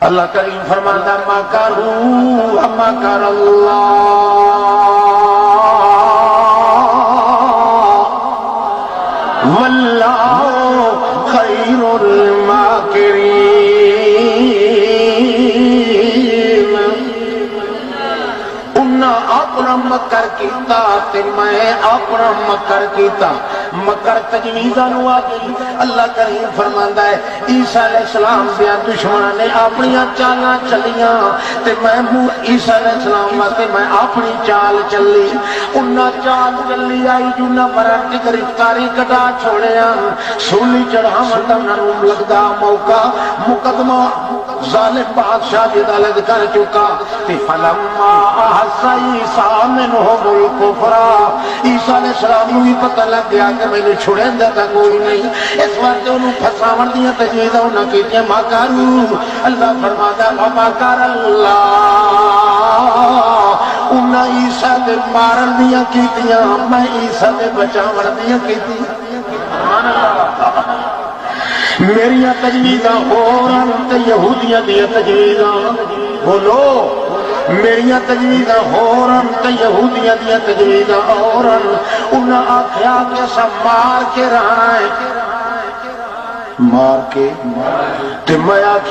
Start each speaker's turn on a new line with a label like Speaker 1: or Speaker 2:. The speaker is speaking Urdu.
Speaker 1: اللہ کریم فرماتا مکروا مکر اللہ واللہ خیر الماکرین۔ انہاں اپنا مکر کیتا تے میں اپنا مکر کیتا۔ مکر تجویزاں نو آگئی اللہ کریم فرماندا ہے عیسیٰ علیہ السلام دیا دشمناں نے اپنی چالاں چلیاں تے میں عیسیٰ علیہ السلام واسطے میں اپنی چال چلی۔ انہاں چال چلی آئی جو نہ مرن دی گرفتاری کٹا چھوڑیا، سولی چڑھاون دا انہاں نوں لگدا موقع، مقدمہ ظالم بادشاہ دی عدالت کر چکا تے فلما احس عیسیٰ منہم الکفر، عیسیٰ علیہ السلام نوں بھی پتہ لگ گیا کہ مینوں چھڑیندا تا کوئی نہیں، اس وقت انہوں پھساون دیاں تجویزاں انہاں کیتیاں مکروا۔ اللہ فرماتا ہے ومکر اللہ، انہاں عیسیٰ دے مارن دیاں کیتیاں، میں عیسیٰ دے بچاون دیاں کیتیاں۔ سبحان اللہ۔ میریاں تجویزاں ہورن تے یہودیاں دیاں تجویزاں، بولو میریاں تجویزاں ہورن تے یہودیاں دیاں تجویزاں ہورن۔ انہاں آکھیا کہ سب مار کے رہنا ہے، مار کے تے میں آکھیا